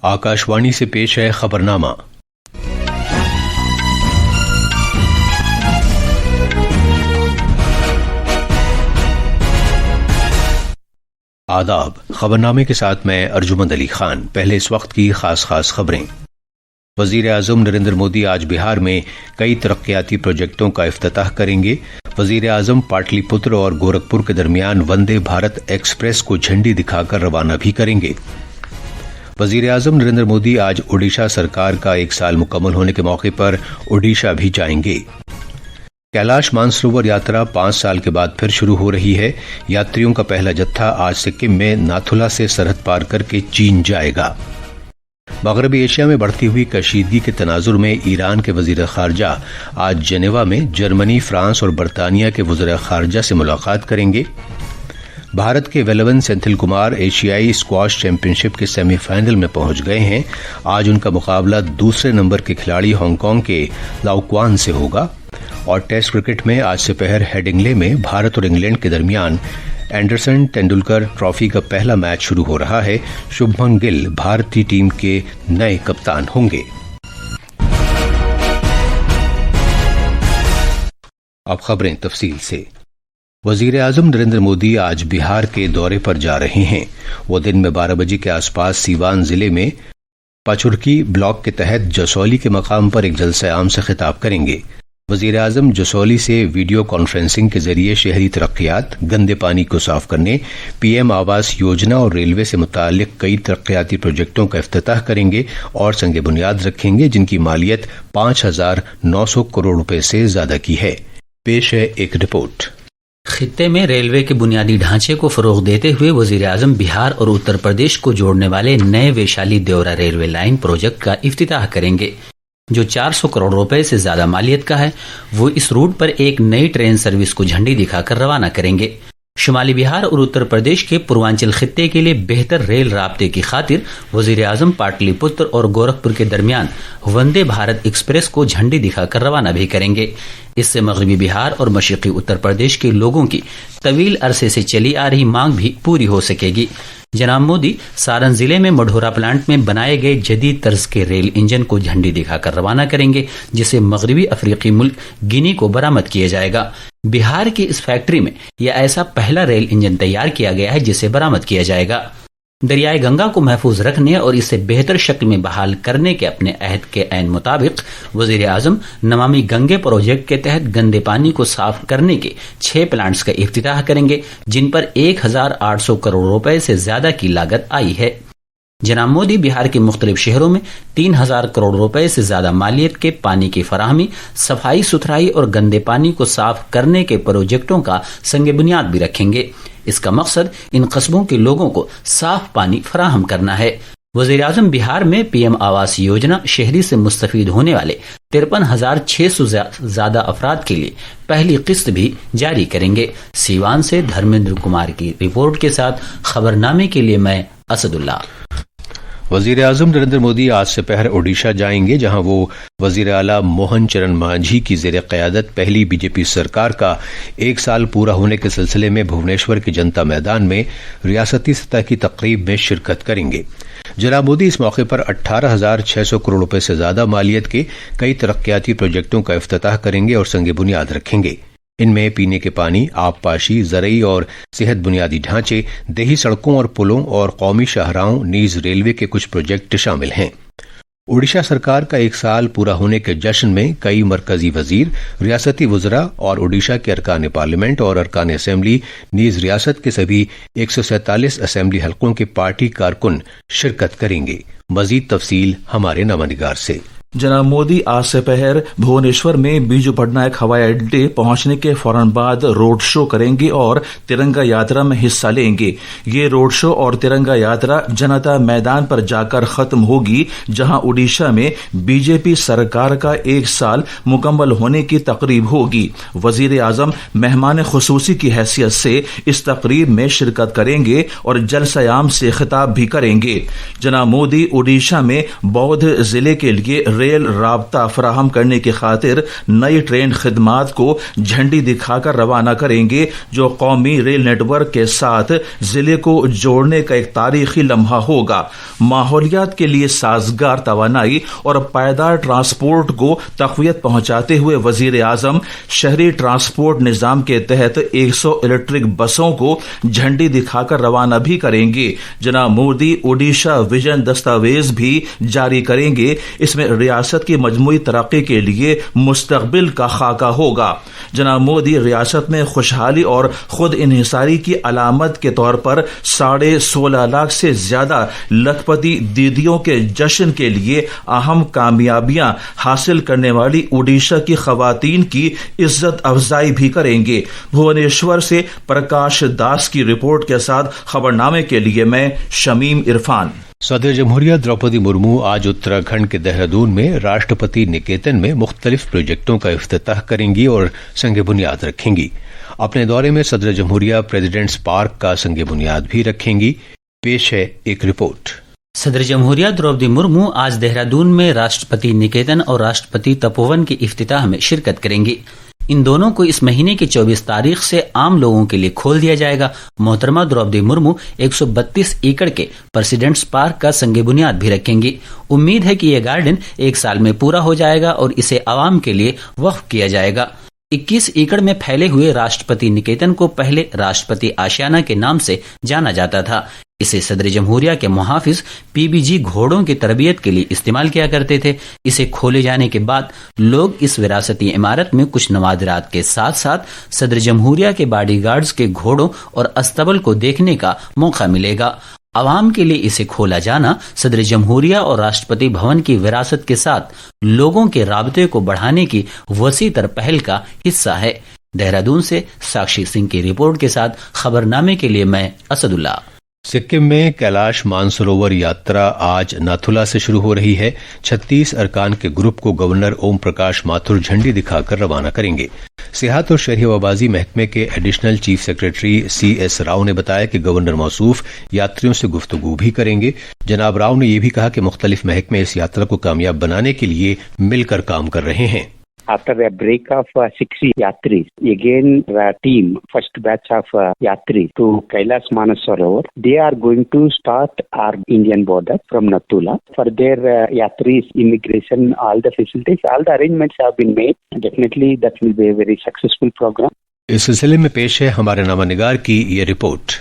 आकाशवाणी से पेश है खबरनामा। आदाब। खबरनामे के साथ मैं अर्जुमंद अली खान। पहले इस वक्त की खास खबरें। वजीर आज़म नरेंद्र मोदी आज बिहार में कई तरक्याती प्रोजेक्टों का इफ्तिताह करेंगे। वजीर आज़म पाटलिपुत्र और गोरखपुर के दरमियान वंदे भारत एक्सप्रेस को झंडी दिखाकर रवाना भी करेंगे। वजीर आज़म नरेंद्र मोदी आज ओडिशा सरकार का 1 साल मुकम्मल होने के मौके पर ओडिशा भी जाएंगे। कैलाश मानसरोवर यात्रा 5 साल के बाद फिर शुरू हो रही है। यात्रियों का पहला जत्था आज सिक्किम में नाथुला से सरहद पार करके चीन जाएगा। मगरबी एशिया में बढ़ती हुई कशीदगी के तनाजुर में ईरान के वजीर खारजा आज जेनेवा में जर्मनी, फ्रांस और बरतानिया के वज़ीर खारजा से मुलाकात करेंगे। भारत के वेलवन सेंथिल कुमार एशियाई स्क्वाश चैंपियनशिप के सेमीफाइनल में पहुंच गए हैं। आज उनका मुकाबला दूसरे नंबर के खिलाड़ी हांगकांग के लाओ क्वान से होगा। और टेस्ट क्रिकेट में आज दोपहर हेडिंग्ले में भारत और इंग्लैंड के दरमियान एंडरसन तेंदुलकर ट्रॉफी का पहला मैच शुरू हो रहा है। शुभमन गिल भारतीय टीम के नए कप्तान होंगे। अब खबरें तफसील से। वजीर आज़म नरेंद्र मोदी आज बिहार के दौरे पर जा रहे हैं। वो दिन में 12 बजे के आसपास सीवान जिले में पचुरकी ब्लॉक के तहत जसौली के मकाम पर एक जलसे आम से खिताब करेंगे। वजीर आज़म जसौली से वीडियो कॉन्फ्रेंसिंग के जरिए शहरी तरक्यात, गंदे पानी को साफ करने, पीएम आवास योजना और रेलवे से मुताल्लिक कई तरक्याती प्रोजेक्टों का इफ्तिताह करेंगे और संग बुनियाद रखेंगे, जिनकी मालियत 5,900 करोड़ रुपए से ज्यादा की है। पेश है एक रिपोर्ट। खित्ते में रेलवे के बुनियादी ढांचे को फरोग देते हुए वजीर आज़म बिहार और उत्तर प्रदेश को जोड़ने वाले नए वैशाली देवरा रेलवे लाइन प्रोजेक्ट का इफ्तिताह करेंगे, जो 400 करोड़ रुपए से ज्यादा मालियत का है। वो इस रूट पर एक नई ट्रेन सर्विस को झंडी दिखाकर रवाना करेंगे। शुमाली बिहार और उत्तर प्रदेश के पूर्वांचल खित्ते के लिए बेहतर रेल राब्ते की खातिर वजीर आज़म पाटलिपुत्र और गोरखपुर के दरमियान वंदे भारत एक्सप्रेस को झंडी दिखाकर रवाना भी करेंगे। इससे मगरबी बिहार और मशरकी उत्तर प्रदेश के लोगों की तवील अरसे से चली आ रही मांग भी पूरी हो सकेगी। जनाब मोदी सारण जिले में मढोरा प्लांट में बनाए गए जदीद तर्ज के रेल इंजन को झंडी दिखाकर रवाना करेंगे, जिसे मगरबी अफ्रीकी मुल्क गिनी को बरामद किया जाएगा। बिहार की इस फैक्ट्री में यह ऐसा पहला रेल इंजन तैयार किया गया है जिसे बरामद किया जाएगा। दरियाए गंगा को महफूज रखने और इसे बेहतर शक्ल में बहाल करने के अपने अहद के ऐन मुताबिक वजीर आज़म नमामि गंगे प्रोजेक्ट के तहत गंदे पानी को साफ करने के 6 प्लांट्स का इफ्तिताह करेंगे, जिन पर 1,800 करोड़ रुपए से ज्यादा की लागत आई है। जनाब मोदी बिहार के मुख्तलिफ शहरों में 3,000 करोड़ रुपए से ज्यादा मालियत के पानी की फराहमी, सफाई सुथराई और गंदे पानी को साफ करने के प्रोजेक्टों का संग बुनियाद भी रखेंगे। इसका मकसद इन कस्बों के लोगों को साफ पानी फराहम करना है। वजीर आज़म बिहार में पीएम आवास योजना शहरी से मुस्तफीद होने वाले 53,600 ज्यादा अफराद के लिए पहली किस्त भी जारी करेंगे। सीवान से धर्मेंद्र कुमार की रिपोर्ट के साथ खबरनामे के लिए मैं असदुल्ला। वजीर आज़म नरेंद्र मोदी आज दोपहर ओडिशा जाएंगे, जहां वो वजीर आला मोहन चरण मांझी की ज़ेर क़यादत पहली बीजेपी सरकार का 1 साल पूरा होने के सिलसिले में भुवनेश्वर के जनता मैदान में रियासती सतह की तकरीब में शिरकत करेंगे। जनाब मोदी इस मौके पर 18,600 करोड़ रुपए से ज्यादा मालियत के कई तरक्याती प्रोजेक्टों का इफ्तिताह करेंगे और संग बुनियाद रखेंगे। इनमें पीने के पानी, आबपाशी, ज़रई और सेहत बुनियादी ढांचे, देही सड़कों और पुलों और कौमी शाहराहों नीज रेलवे के कुछ प्रोजेक्ट शामिल हैं। ओडिशा सरकार का 1 साल पूरा होने के जश्न में कई मरकजी वजीर, रियासती वज़रा और ओडिशा के अरकान पार्लियामेंट और अरकान असेंबली नीज रियासत के सभी 147 असेंबली हलकों के पार्टी कारकुन शिरकत करेंगे। मजीद तफसील हमारे नवानिगार से। जनाब मोदी आज दोपहर भुवनेश्वर में बीजू पटनायक हवाई अड्डे पहुंचने के फौरन बाद रोड शो करेंगे और तिरंगा यात्रा में हिस्सा लेंगे। ये रोड शो और तिरंगा यात्रा जनता मैदान पर जाकर खत्म होगी, जहां ओडिशा में बीजेपी सरकार का 1 साल मुकम्मल होने की तकरीब होगी। वजीर आजम मेहमान खुसूसी की हैसियत से इस तकरीब में शिरकत करेंगे और जलसा-ए-आम से खिताब भी करेंगे। जनाब मोदी ओडिशा में बौद्ध जिले के लिए रेल राबता फराहम करने की खातिर नई ट्रेन खिदमात को झंडी दिखाकर रवाना करेंगे, जो कौमी रेल नेटवर्क के साथ जिले को जोड़ने का एक तारीखी लम्हा होगा। माहौलियात के लिए साजगार तवानाई और पायदार ट्रांसपोर्ट को तक़वियत पहुंचाते हुए वजीर आजम शहरी ट्रांसपोर्ट निजाम के तहत 100 इलेक्ट्रिक बसों को झंडी दिखाकर रवाना भी करेंगे। जनाब मोदी ओडिशा विजन दस्तावेज भी जारी करेंगे। इसमें रियासत की मजमूई तरक्की के लिए मुस्तकबिल का खाका होगा। जनाब मोदी रियासत में खुशहाली और खुद इन्हिसारी की अलामत के तौर पर 16.5 लाख से ज्यादा लखपति दीदियों के जश्न के लिए अहम कामयाबियां हासिल करने वाली ओडिशा की खवातीन की इज्जत अफजाई भी करेंगे। भुवनेश्वर से प्रकाश दास की रिपोर्ट के साथ खबरनामे के लिए मैं शमीम इरफान। सदर जमहूरिया द्रौपदी मुर्मू आज उत्तराखंड के देहरादून में राष्ट्रपति निकेतन में मुख्तलिफ प्रोजेक्टों का इफ्तिताह करेंगी और संग बुनियाद रखेंगी। अपने दौरे में सदर जमहूरिया प्रेसिडेंट्स पार्क का संग बुनियाद भी रखेंगी। पेश है एक रिपोर्ट। सदर जमहूरिया द्रौपदी मुर्मू आज देहरादून में राष्ट्रपति निकेतन और राष्ट्रपति तपोवन की इफ्तिताह में शिरकत करेंगी। इन दोनों को इस महीने की 24 तारीख से आम लोगों के लिए खोल दिया जाएगा। मोहतरमा द्रौपदी मुर्मू 132 एकड़ के प्रेसिडेंट्स पार्क का संगे बुनियाद भी रखेंगी। उम्मीद है कि यह गार्डन 1 साल में पूरा हो जाएगा और इसे आवाम के लिए वक्फ किया जाएगा। 21 एकड़ में फैले हुए राष्ट्रपति निकेतन को पहले राष्ट्रपति आशियाना के नाम से जाना जाता था। इसे सदर जमहूरिया के मुहाफिज पीबीजी घोड़ों की तरबियत के लिए इस्तेमाल किया करते थे। इसे खोले जाने के बाद लोग इस विरासती इमारत में कुछ नवादिरात के साथ साथ सदर जमहूरिया के बॉडीगार्ड्स के घोड़ों और अस्तबल को देखने का मौका मिलेगा। आवाम के लिए इसे खोला जाना सदर जमहूरिया और राष्ट्रपति भवन की विरासत के साथ लोगों के राबते को बढ़ाने की वसी तर पहल का हिस्सा है। देहरादून से साक्षी सिंह की रिपोर्ट के साथ खबरनामे के लिए मैं असदुल्ला। सिक्किम में कैलाश मानसरोवर यात्रा आज नाथुला से शुरू हो रही है। 36 अरकान के ग्रुप को गवर्नर ओम प्रकाश माथुर झंडी दिखाकर रवाना करेंगे। सियाहत और शहरी हवाबाजी महकमे के additional chief secretary CS Rao ने बताया कि गवर्नर मौसूफ यात्रियों से गुफ्तगू भी करेंगे। जनाब राव ने यह भी कहा कि मुख्तलिफ महकमे इस यात्रा को कामयाब बनाने के लिए मिलकर काम कर रहे हैं। After a break of 60 yatris, again the team, first batch of yatris to Kailash Manasarovar, they are going to start our Indian border from Nathula. For their yatris, immigration, all the facilities, all the arrangements have been made. Definitely that will be a very successful program. इस सिलसिले में पेश है हमारे नामानिगार की ये report.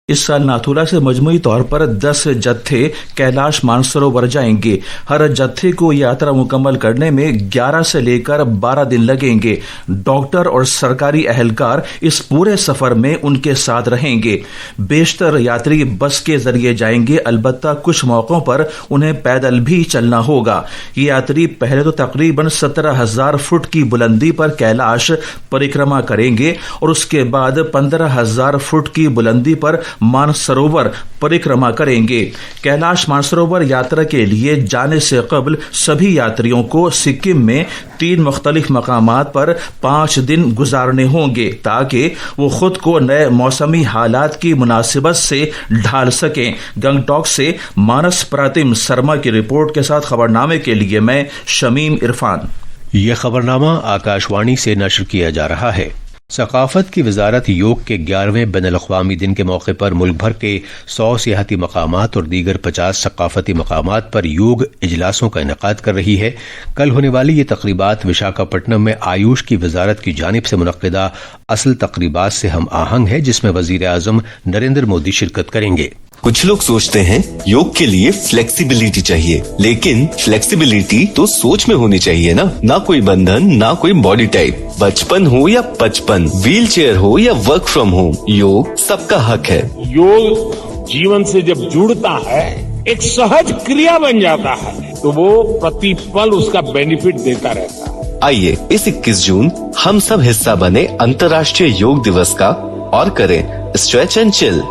इस साल नाथुला से मजमूई तौर पर 10 जत्थे कैलाश मानसरोवर जाएंगे। हर जत्थे को यात्रा मुकम्मल करने में 11 से लेकर 12 दिन लगेंगे। डॉक्टर और सरकारी अहलकार इस पूरे सफर में उनके साथ रहेंगे। बेशतर यात्री बस के जरिए जाएंगे, अलबत्ता कुछ मौकों पर उन्हें पैदल भी चलना होगा। ये यात्री पहले तो तकरीबन 17,000 फुट की बुलंदी पर कैलाश परिक्रमा करेंगे और उसके बाद 15,000 फुट की बुलंदी पर मानसरोवर परिक्रमा करेंगे। कैलाश मानसरोवर यात्रा के लिए जाने से कबल सभी यात्रियों को सिक्किम में 3 मुख्तलिफ मकामात पर 5 दिन गुजारने होंगे ताकि वो खुद को नए मौसमी हालात की मुनासिबत से ढाल सकें। गंगटोक से मानस प्रातिम शर्मा की रिपोर्ट के साथ खबरनामे के लिए मैं शमीम इरफान। यह खबरनामा आकाशवाणी से नशर किया जा रहा है। सकाफत की वजारत योग के 11वें बैनुल-अक़वामी दिन के मौके पर मुल्क भर के 100 सियाहती मकामात और दीगर 50 सकाफती मकामात पर योग इजलासों का इनेकाद कर रही है। कल होने वाली ये तकरीबात विशाखापट्टनम में आयुष की वजारत की जानिब से मुनक्किदा असल तकरीबात से हम आहंग है, जिसमें वजीर आजम नरेंद्र मोदी शिरकत करेंगे। कुछ लोग सोचते हैं योग के लिए फ्लेक्सिबिलिटी चाहिए, लेकिन फ्लेक्सिबिलिटी तो सोच में होनी चाहिए ना कोई बंधन, ना कोई बॉडी टाइप, बचपन हो या 55, व्हील चेयर हो या वर्क फ्रॉम होम, योग सबका हक है। योग जीवन से जब जुड़ता है, एक सहज क्रिया बन जाता है, तो वो प्रतिपल उसका बेनिफिट देता रहता है। आइए इस 21 जून हम सब हिस्सा बने अंतर्राष्ट्रीय योग दिवस का और करें स्ट्रेच एंड चिल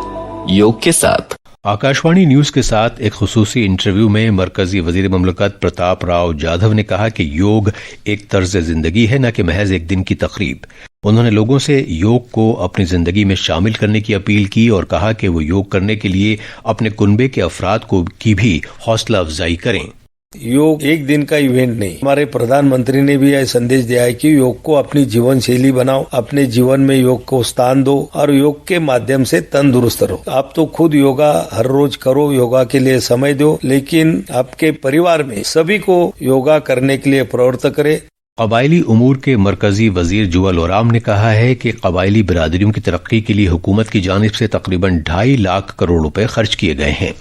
योग के साथ। आकाशवाणी न्यूज के साथ एक खुसूसी इंटरव्यू में मरकजी वजीर ममलकत प्रताप राव जाधव ने कहा कि योग एक तर्ज जिंदगी है, न कि महज एक दिन की तकरीब। उन्होंने लोगों से योग को अपनी जिंदगी में शामिल करने की अपील की और कहा कि वो योग करने के लिए अपने कुनबे के अफराद को की भी हौसला अफजाई करें। योग एक दिन का इवेंट नहीं। हमारे प्रधानमंत्री ने भी यह संदेश दिया है कि योग को अपनी जीवन शैली बनाओ, अपने जीवन में योग को स्थान दो और योग के माध्यम से तंदुरुस्त रहो। आप तो खुद योगा हर रोज करो, योगा के लिए समय दो, लेकिन आपके परिवार में सभी को योगा करने के लिए प्रवृत्त करें। कबायली उमूर के मरकजी वजीर जुअल ओराम ने कहा है कि कबायली बिरादरियों की तरक्की के लिए हुकूमत की जानिब से तकरीबन 2.5 लाख करोड़ रुपए खर्च किए गए हैं।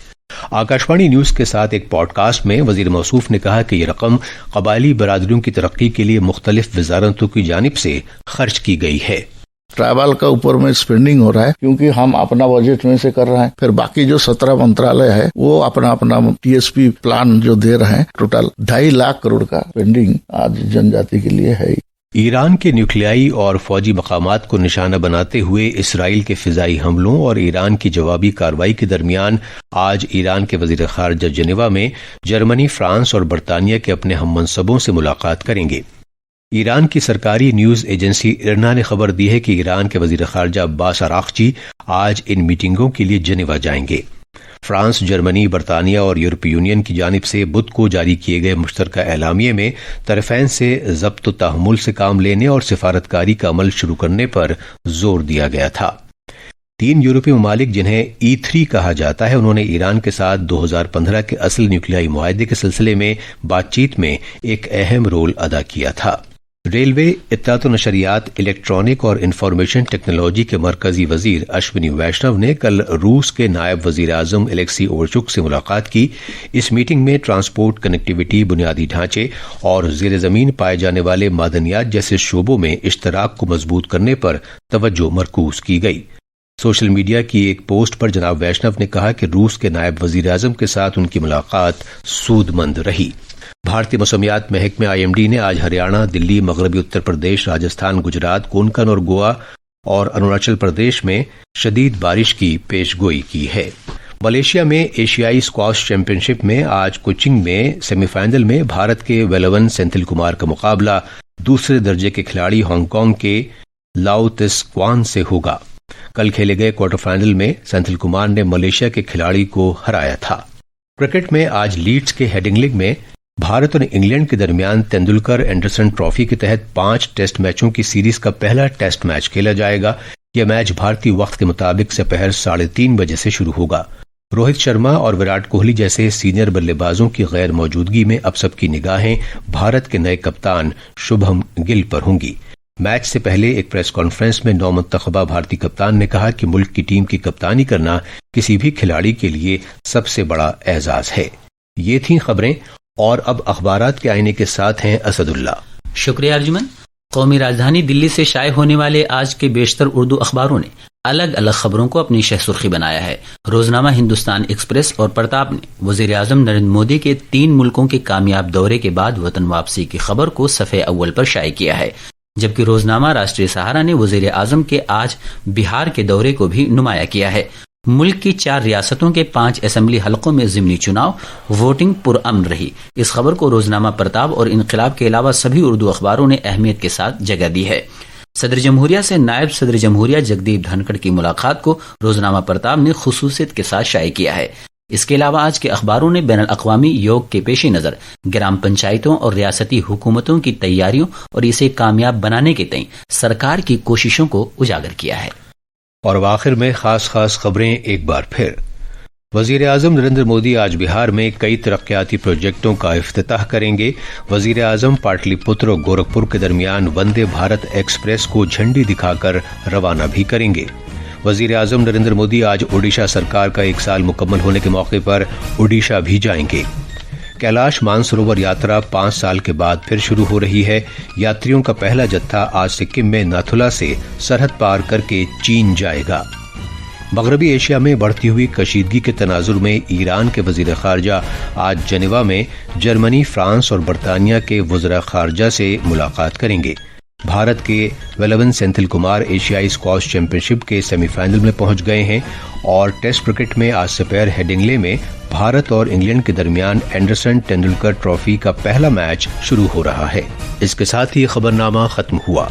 आकाशवाणी न्यूज के साथ एक पॉडकास्ट में वजीर मौसूफ ने कहा कि ये रकम कबायली बिरादरियों की तरक्की के लिए मुख्तलिफ वजारतों की जानिब से खर्च की गई है। ट्राइबल का ऊपर में स्पेंडिंग हो रहा है क्योंकि हम अपना बजट में से कर रहे हैं, फिर बाकी जो 17 मंत्रालय है वो अपना अपना TSP प्लान जो दे रहे हैं, टोटल 2.5 लाख करोड़ का स्पेंडिंग आज जनजाति के लिए है। ईरान के न्यूक्लियाई और फौजी मकामात को निशाना बनाते हुए इसराइल के फिजाई हमलों और ईरान की जवाबी कार्रवाई के दरमियान आज ईरान के वजीर खारजा जेनेवा में जर्मनी, फ्रांस और बरतानिया के अपने हममनसबों से मुलाकात करेंगे। ईरान की सरकारी न्यूज एजेंसी इरना ने खबर दी है कि ईरान के वजीर खारजा अब्बास अराक्ची आज इन मीटिंगों के लिए जेनेवा जाएंगे। फ्रांस, जर्मनी, बरतानिया और यूरोपीय यूनियन की जानिब से बुध को जारी किए गए मुश्तरका एलामिये में तरफैन से ज़ब्त तहम्मुल से काम लेने और सिफारतकारी का अमल शुरू करने पर जोर दिया गया था। 3 यूरोपीय ममालिक जिन्हें E3 कहा जाता है, उन्होंने ईरान के साथ 2015 के असल न्यूक्लियाई मुआहदे के सिलसिले में बातचीत में एक अहम रोल अदा किया था। रेलवे, इत्तलात व नशरियात, इलेक्ट्रॉनिक और इंफॉर्मेशन टेक्नोलॉजी के मरकजी वजीर अश्विनी वैष्णव ने कल रूस के नायब वजीर आजम एलेक्सी ओवरचुक से मुलाकात की। इस मीटिंग में ट्रांसपोर्ट, कनेक्टिविटी, बुनियादी ढांचे और ज़ेर ज़मीन पाए जाने वाले मादनियात जैसे शोबों में इश्तराक को मजबूत करने पर तवज्जो मरकूज की गई। सोशल मीडिया की एक पोस्ट पर जनाब वैष्णव ने कहा कि रूस के नायब वजीर आजम के साथ उनकी मुलाकात सूदमंद रही। भारतीय मौसमियात महकमे IMD ने आज हरियाणा, दिल्ली, मगरबी उत्तर प्रदेश, राजस्थान, गुजरात, कोंकण और गोवा और अरुणाचल प्रदेश में शदीद बारिश की पेशगोई की है। मलेशिया में एशियाई स्क्वाश चैंपियनशिप में आज कोचिंग में सेमीफाइनल में भारत के वेलवन सेंथिल कुमार का मुकाबला दूसरे दर्जे के खिलाड़ी हांगकांग के लाओ तिस क्वान से होगा। कल खेले गए क्वार्टर फाइनल में सेंथिल कुमार ने मलेशिया के खिलाड़ी को हराया था। क्रिकेट में आज लीड्स के हेडिंग्ले में भारत और इंग्लैंड के दरमियान तेंदुलकर एंडरसन ट्रॉफी के तहत 5 टेस्ट मैचों की सीरीज का पहला टेस्ट मैच खेला जाएगा। यह मैच भारतीय वक्त के मुताबिक दोपहर 3:30 बजे से शुरू होगा। रोहित शर्मा और विराट कोहली जैसे सीनियर बल्लेबाजों की गैर मौजूदगी में अब सबकी निगाहें भारत के नए कप्तान शुभम गिल पर होंगी। मैच से पहले एक प्रेस कॉन्फ्रेंस में नौमुंतखबा भारतीय कप्तान ने कहा कि मुल्क की टीम की कप्तानी करना किसी भी खिलाड़ी के लिए सबसे बड़ा एजाज है। ये थी खबरें और अब अखबारात के आईने के साथ हैं असदुल्ला। शुक्रिया अर्जुमन। कौमी राजधानी दिल्ली से शाये होने वाले आज के बेशतर उर्दू अखबारों ने अलग अलग खबरों को अपनी शह सुर्खी बनाया है। रोजनामा हिंदुस्तान एक्सप्रेस और प्रताप ने वजीर आजम नरेंद्र मोदी के 3 मुल्कों के कामयाब दौरे के बाद वतन वापसी की खबर को सफ़े अव्वल पर शाये किया है, जबकि रोजनामा राष्ट्रीय सहारा ने वजीर आजम के आज बिहार के दौरे को भी नुमाया किया है। मुल्क की 4 रियासतों के 5 असेंबली हलकों में ज़िमनी चुनाव, वोटिंग पुरअमन रही। इस खबर को रोजनामा प्रताप और इनकलाब के अलावा सभी उर्दू अखबारों ने अहमियत के साथ जगह दी है। सदर जमहूरिया से नायब सदर जमहूरिया जगदीप धनखड़ की मुलाकात को रोजनामा प्रताप ने खुसूसियत के साथ शाये किया है। इसके अलावा आज के अखबारों ने बैनुल अक़वामी योग के पेश नज़र ग्राम पंचायतों और रियासती हुकूमतों की तैयारियों और इसे कामयाब बनाने के तय सरकार की कोशिशों को उजागर किया है। और आखिर में खास खबरें एक बार फिर। वजीर आजम नरेंद्र मोदी आज बिहार में कई तरक्याती प्रोजेक्टों का इफ्तिताह करेंगे। वजीर आजम पाटलिपुत्र और गोरखपुर के दरमियान वंदे भारत एक्सप्रेस को झंडी दिखाकर रवाना भी करेंगे। वजीर आजम नरेंद्र मोदी आज ओडिशा सरकार का 1 साल मुकम्मल होने के मौके पर ओडिशा भी जाएंगे। कैलाश मानसरोवर यात्रा 5 साल के बाद फिर शुरू हो रही है। यात्रियों का पहला जत्था आज सिक्किम में नाथुला से सरहद पार करके चीन जाएगा। मगरबी एशिया में बढ़ती हुई कशीदगी के तनाजुर में ईरान के वजीर खारजा आज जेनेवा में जर्मनी, फ्रांस और बरतानिया के वज़रा खारजा से मुलाकात करेंगे। भारत के वेलवन सेंथिल कुमार एशियाई स्क्वाश चैंपियनशिप के सेमीफाइनल में पहुंच गए हैं और टेस्ट क्रिकेट में आज दोपहर हेडिंग्ले में भारत और इंग्लैंड के दरमियान एंडरसन तेंदुलकर ट्रॉफी का पहला मैच शुरू हो रहा है। इसके साथ ही खबरनामा खत्म हुआ।